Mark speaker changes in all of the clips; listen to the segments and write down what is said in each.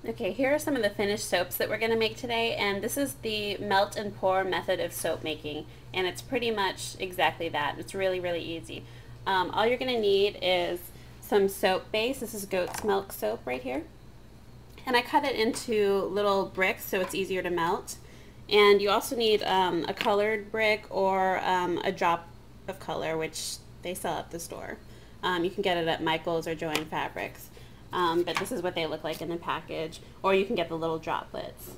Speaker 1: Okay, here are some of the finished soaps that we're going to make today, and this is the melt and pour method of soap making, and it's pretty much exactly that. It's really, really easy. All you're going to need is some soap base. This is goat's milk soap right here, and I cut it into little bricks so it's easier to melt. And you also need a colored brick or a drop of color, which they sell at the store. You can get it at Michael's or Joann Fabrics. But this is what they look like in the package, or you can get the little droplets.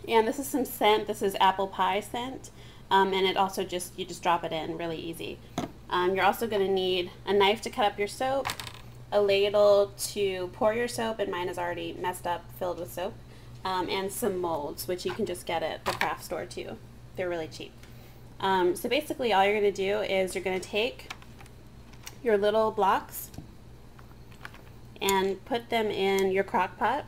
Speaker 1: And this is some scent. This is apple pie scent, and it also you just drop it in, really easy. You're also going to need a knife to cut up your soap, a ladle to pour your soap, and mine is already messed up, filled with soap, and some molds, which you can just get at the craft store too. They're really cheap. So basically all you're going to do is you're going to take your little blocks and put them in your crock pot.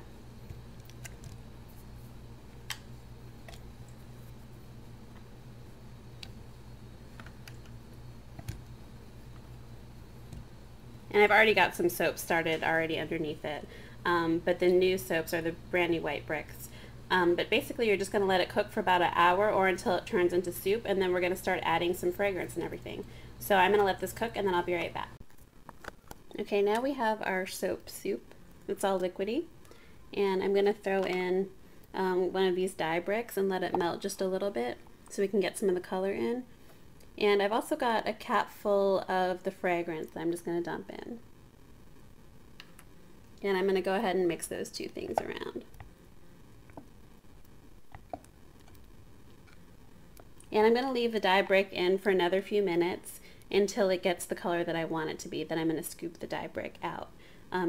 Speaker 1: And I've already got some soap started already underneath it, but the new soaps are the brand new white bricks. But basically you're just going to let it cook for about an hour or until it turns into soup, and then we're going to start adding some fragrance and everything. So I'm going to let this cook and then I'll be right back. Okay, now we have our soap soup. It's all liquidy, and I'm going to throw in one of these dye bricks and let it melt just a little bit so we can get some of the color in. And I've also got a cap full of the fragrance that I'm just going to dump in. And I'm going to go ahead and mix those two things around. And I'm going to leave the dye brick in for another few minutes until it gets the color that I want it to be. Then I'm going to scoop the dye brick out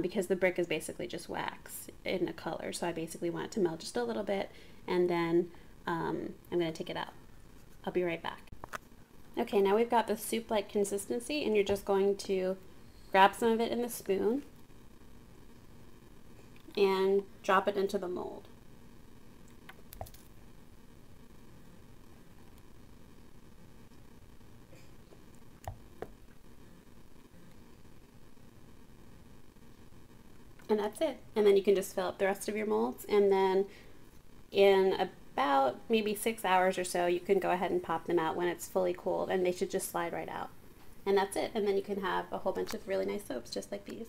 Speaker 1: because the brick is basically just wax in a color. So I basically want it to melt just a little bit, and then I'm going to take it out. I'll be right back. Okay, now we've got the soup-like consistency, and you're just going to grab some of it in the spoon and drop it into the mold. And that's it. And then you can just fill up the rest of your molds, and then in about maybe 6 hours or so, you can go ahead and pop them out when it's fully cooled, and they should just slide right out. And that's it. And then you can have a whole bunch of really nice soaps just like these.